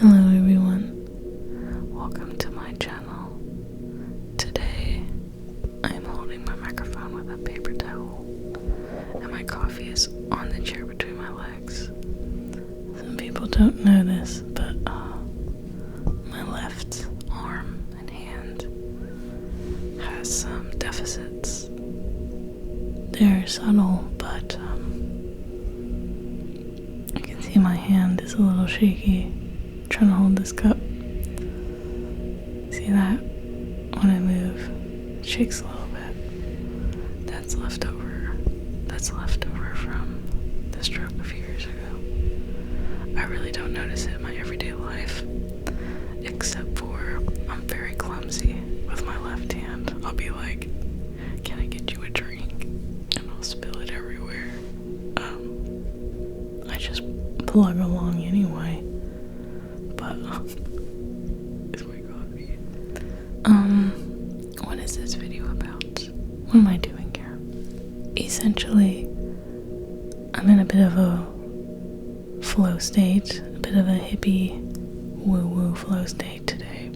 Hello everyone, welcome to my channel. Today I'm holding my microphone with a paper towel and my coffee is on the chair between my legs. Some people don't know this, but my left arm and hand has some deficits. They're subtle, but I can see my hand is a little shaky trying to hold this cup. See that? When I move, it shakes a little bit. That's leftover from the stroke a few years ago. I really don't notice it in my everyday life, except for I'm very clumsy with my left hand. I'll be like, can I get you a drink? And I'll spill it everywhere. I just plug along anyway. But it's my coffee. What is this video about? What am I doing here? Essentially, I'm in a bit of a flow state, a bit of a hippie woo-woo flow state today.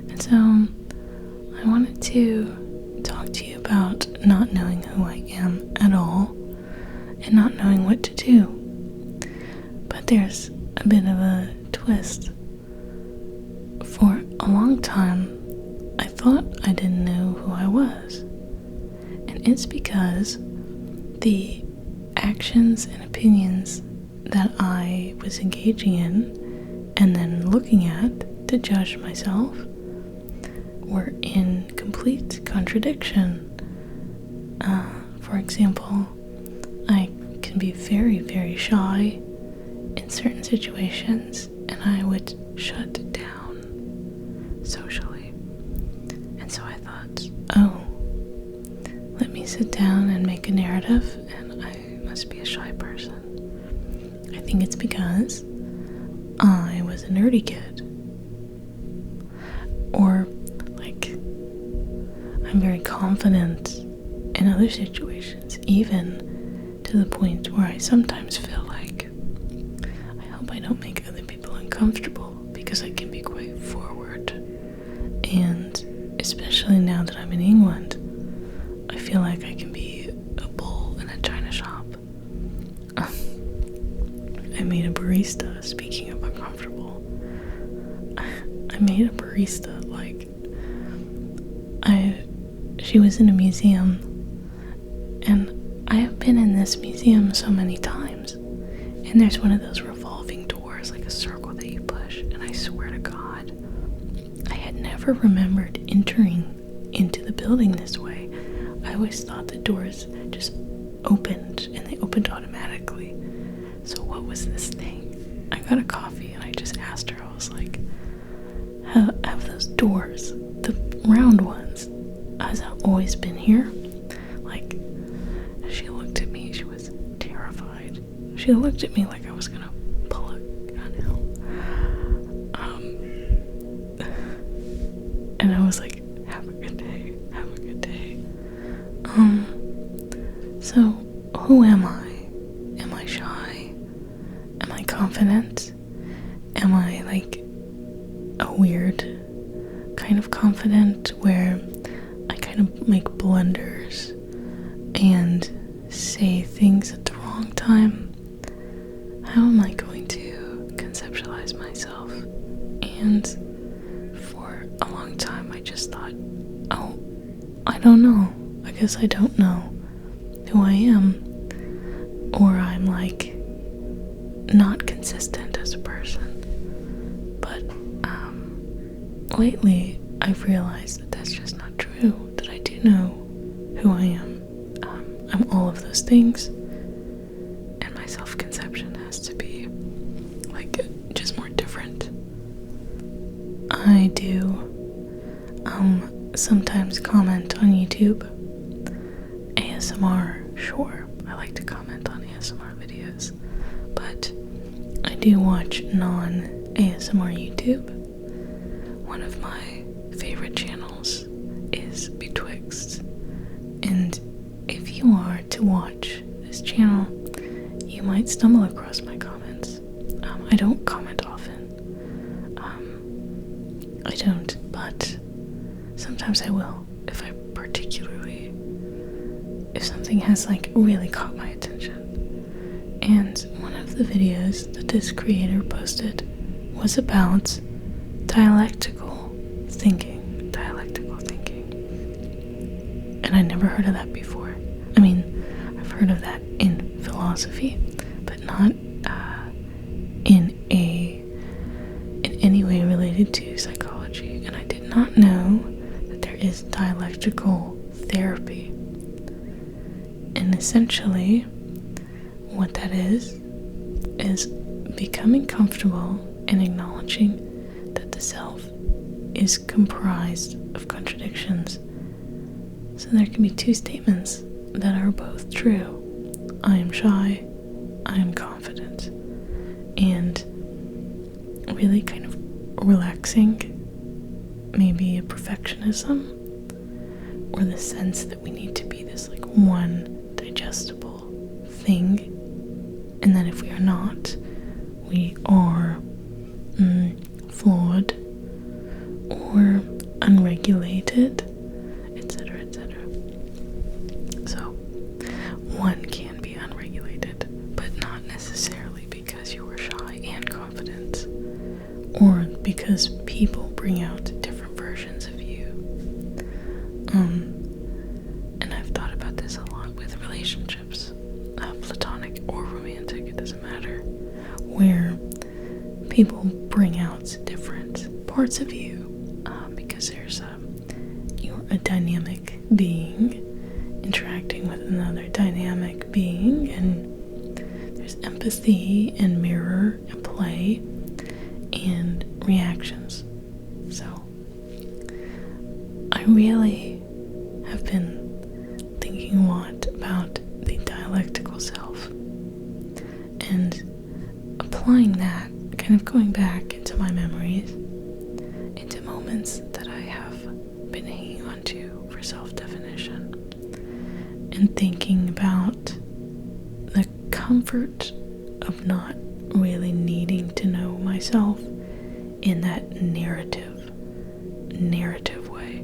And so I wanted to talk to you about not knowing who I am at all and not knowing what to do. But there's a bit of a twist. For a long time, I thought I didn't know who I was. And it's because the actions and opinions that I was engaging in and then looking at to judge myself were in complete contradiction. For example, I can be very, very shy in certain situations, and I would shut down socially. And so I thought, let me sit down and make a narrative, and I must be a shy person. I think it's because I was a nerdy kid. Or, I'm very confident in other situations, even to the point where I sometimes feel like I hope I don't make other people uncomfortable, because I can be quite forward. And especially now that I'm in England, I feel like I can be a bull in a china shop. I made a barista, speaking of uncomfortable. I made a barista, she was in a museum, and I have been in this museum so many times, and there's one of those revolving doors, like a circle that you push, and I swear to God, I had never remembered entering into the building this way. I always thought the doors just opened, and they opened automatically. So what was this thing? I got a coffee, and I just asked her, I was like, have those doors, the round ones, has that always been here? She looked at me, she was terrified. She looked at me like I was gonna pull a gun out. And I was like, have a good day, have a good day. So who am I? Am I shy? Am I confident? Am I a weird kind of confident where I kind of make blunders and say things at the wrong time? How am I going to conceptualize myself? And for a long time I just thought, I don't know. I guess I don't know who I am. Or I'm not consistent as a person. But lately I've realized that that's just not true, that I do know who I am. I'm all of those things, and my self-conception has to be just more different. I do sometimes comment on YouTube. ASMR, sure, I like to comment on ASMR videos, but I do watch non-ASMR YouTube. One of my favorite channels is Betwixt, and if you are to watch this channel, you might stumble across my comments. I don't comment often. but sometimes I will, if something has like really caught my attention. And one of the videos that this creator posted was about dialectical thinking. And I never heard of that before. I mean, I've heard of that in philosophy, but not in any way related to psychology. And I did not know that there is dialectical therapy. And essentially, what that is becoming comfortable and acknowledging that the self is comprised of contradictions. So there can be two statements that are both true. I am shy, I am confident. And really kind of relaxing maybe a perfectionism, or the sense that we need to be this like one digestible thing, and that if we are not, we are flawed or unregulated, etc., etc. So one can be unregulated, but not necessarily because you are shy and confident, or because people bring out different versions of you. And I've thought about this a lot with relationships, platonic or romantic, it doesn't matter, where people bring out different parts of you, because you're a dynamic being interacting with another dynamic being, and there's empathy and mirror and play and reactions. So I really have been thinking a lot about the dialectical self and applying that, kind of going back into my memories, into moments that I have been hanging on to for self-definition, and thinking about the comfort of not really needing to know myself in that narrative way,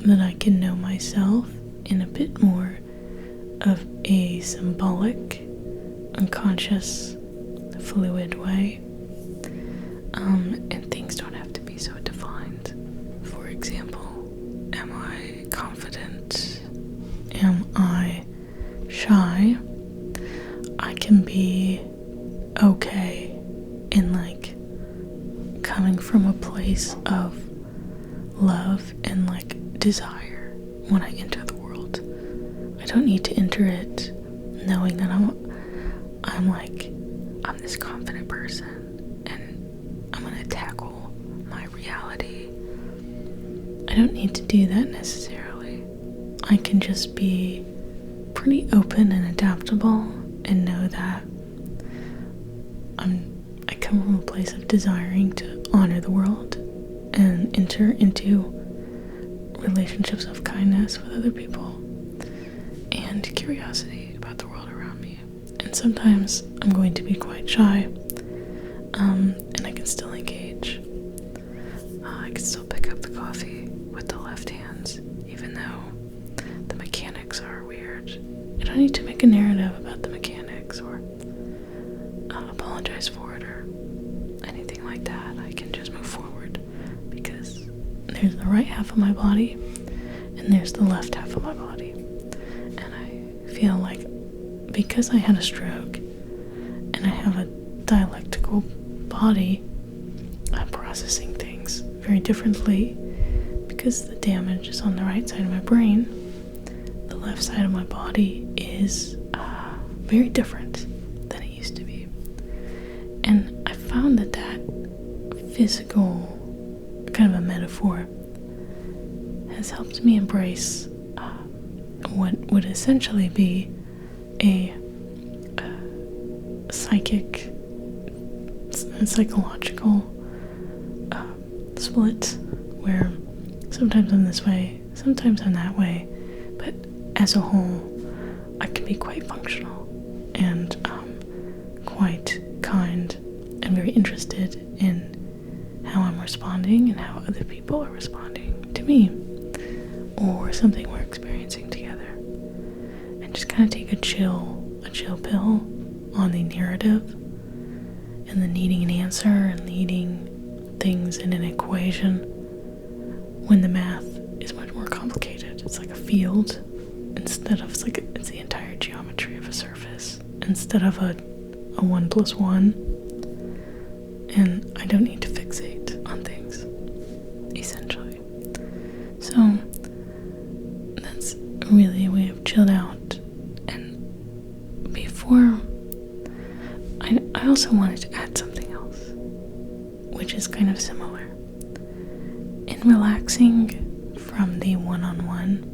that I can know myself in a bit more of a symbolic, unconscious, fluid way, and things don't have to be so defined. For example, am I confident? Am I shy? I can be okay in like coming from a place of love and like desire when I enter the world. I don't need to enter it knowing that I'm this confident person and I'm gonna tackle my reality. I don't need to do that necessarily. I can just be pretty open and adaptable and know that I come from a place of desiring to honor the world and enter into relationships of kindness with other people and curiosity about the world around me. And sometimes I'm going to be quite shy, and I can still engage. I can still pick up the coffee with the left hands, even though the mechanics are weird. I don't need to make a narrative about the mechanics or apologize for it or anything like that. I can just move forward because there's the right half of my body and there's the left half of my body. And I feel like because I had a stroke and I have a dialectical body, I'm processing things very differently because the damage is on the right side of my brain. The left side of my body is very different than it used to be. And I found that physical kind of a metaphor has helped me embrace what would essentially be a psychological split, where sometimes I'm this way, sometimes I'm that way, but as a whole, I can be quite functional and quite kind and very interested in how I'm responding and how other people are responding to me or something we're experiencing together. And just kind of take a chill pill on the narrative and the needing an answer and needing things in an equation when the math is much more complicated. It's like a field instead of, it's the entire geometry of a surface instead of a 1 + 1. And I don't need to fixate on things, essentially. So that's really a way of chilled out. And before, I also wanted to add something else, which is kind of similar. In relaxing from the one-on-one,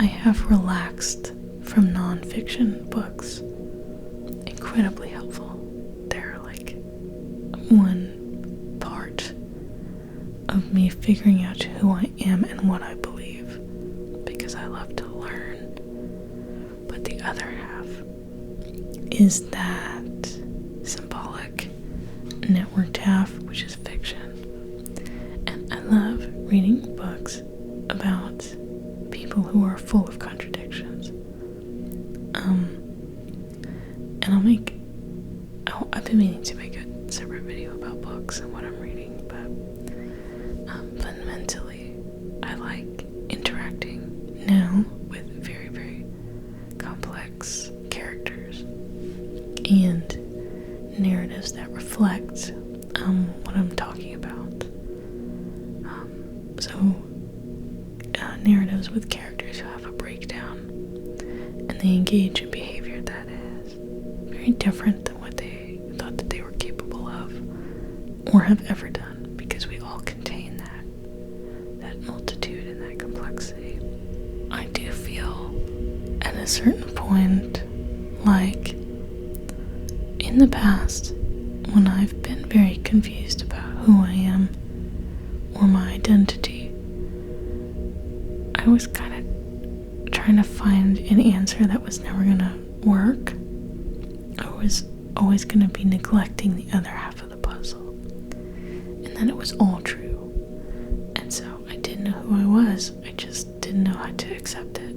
I have relaxed from nonfiction books. Incredibly helpful. They're like one part of me figuring out who I am and what I believe, because I love to learn. But the other half is that symbolic networked half, which is fiction. And I love reading books about people who are full of contradictions. And I've been meaning to make a separate video about books and what I'm reading, but fundamentally, I like interacting now with very, very complex characters and narratives that reflect what I'm talking about. Narratives with characters who have a breakdown and they engage in behavior that is very different than what they thought that they were capable of or have ever done, because we all contain that multitude and that complexity. I do feel at a certain point, like in the past, when I've been very confused about who I am or my identity, I was kind of trying to find an answer that was never going to work. I was always going to be neglecting the other half of the puzzle. And then it was all true. And so I didn't know who I was. I just didn't know how to accept it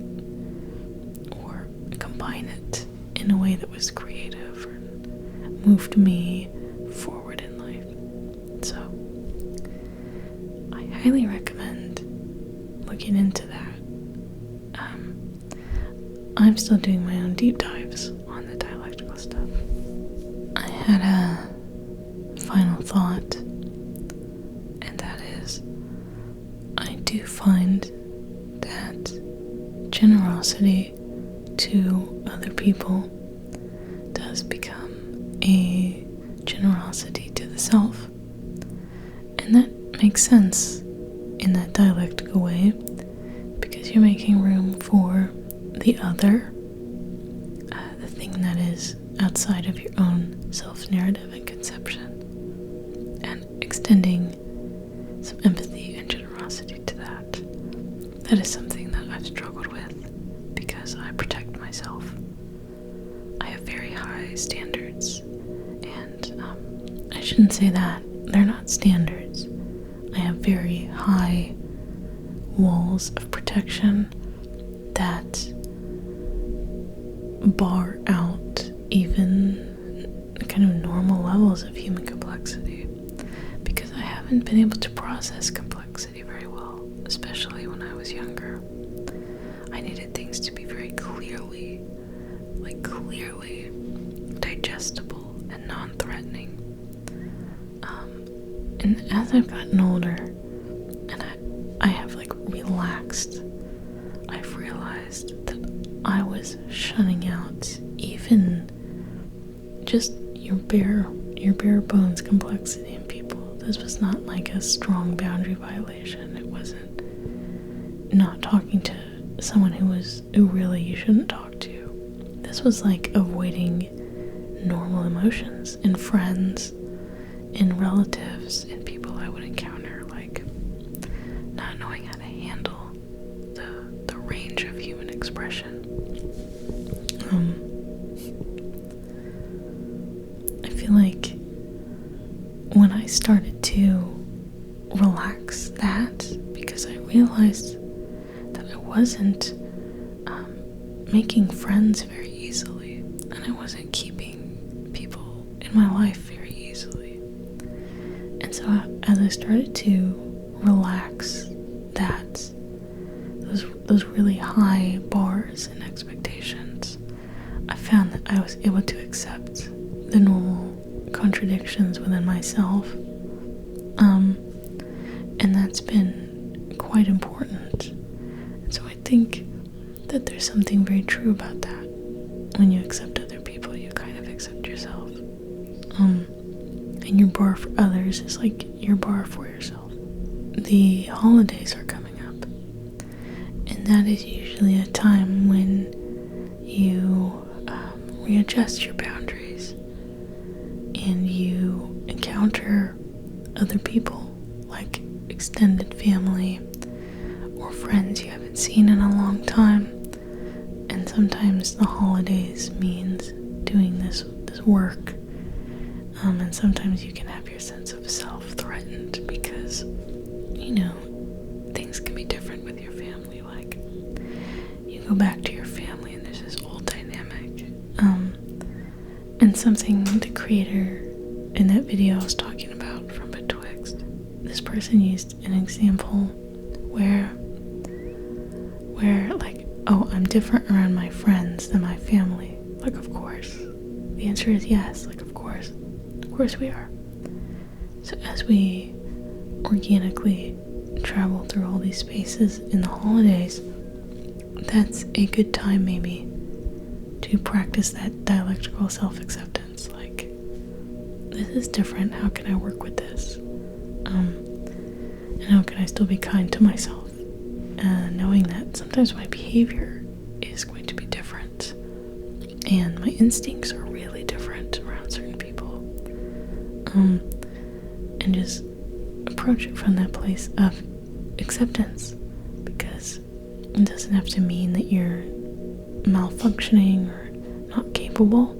or combine it in a way that was creative or moved me forward in life. So I highly recommend looking into that. I'm still doing my own deep dives on the dialectical stuff. I had a final thought, and that is, I do find that generosity to other people does become a generosity to the self. And that makes sense in that dialectical way, because you're making room for the other, the thing that is outside of your own self-narrative and conception, and extending some empathy and generosity to that. That is something that I've struggled with because I protect myself. I have very high standards, and I shouldn't say that. They're not standards. I have very high walls of protection that bar out even kind of normal levels of human complexity, because I haven't been able to process complexity very well, especially when I was younger. I needed things to be very clearly digestible and non-threatening. And as I've gotten older and I have relaxed, I've realized that I was shutting out even just your bare bones complexity in people. This was not like a strong boundary violation. It wasn't not talking to someone who really you shouldn't talk to. This was like avoiding normal emotions in friends, in relatives, in people I would encounter, like not knowing how to handle the range of human expression. I feel like when I started to relax that, because I realized that I wasn't making friends very easily, and I wasn't keeping people in my life very easily. And so as I started to relax that, those really high bars and expectations, I found that I was able to accept the normal contradictions within myself. And that's been quite important. And so I think that there's something very true about that. When you accept other people, you kind of accept yourself. And your bar for others is like your bar for yourself. The holidays are coming up, and that is usually a time when you readjust your boundaries and you encounter other people, like extended family or friends you haven't seen in a long time. And sometimes the holidays means doing this work, and sometimes you can have your sense of self threatened because, things can be different with your family. Like, you go back to your family and there's this old dynamic, and something the creator in that video I was talking about from Betwixt, this person used an example where like, oh, I'm different around my friends than my family. Like, of course. The answer is yes. Like, of course. Of course we are. So as we organically travel through all these spaces in the holidays, that's a good time maybe to practice that dialectical self-acceptance. Like, this is different. How can I work with this? And how can I still be kind to myself? Knowing that sometimes my behavior is going to be different, and my instincts are really different around certain people. And just approach it from that place of acceptance, because it doesn't have to mean that you're malfunctioning or not capable.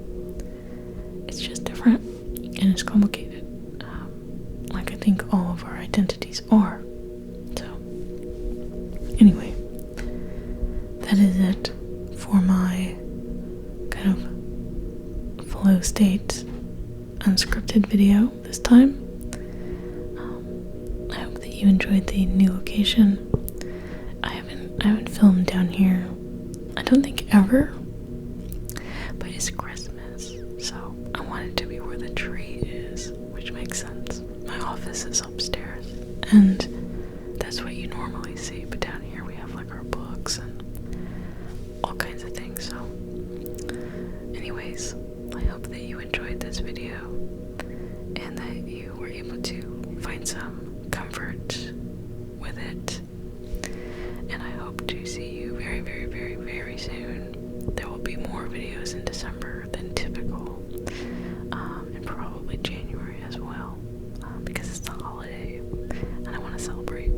It's just different, and it's complicated, like I think all of our identities are. So anyway, that is it for my kind of flow state unscripted video this time. I hope that you enjoyed the new location. I haven't filmed down here, I don't think ever, but it's Christmas, so I want it to be where the tree is, which makes sense. My office is upstairs, and that's what you normally see, but down here we have like our books and all kinds of things. So anyways, I hope that you enjoyed this video and that you were able to find some comfort with it, and I hope to see you very, very, very, very soon. There will be more videos in December than typical, and probably January as well, because it's the holiday and I want to celebrate.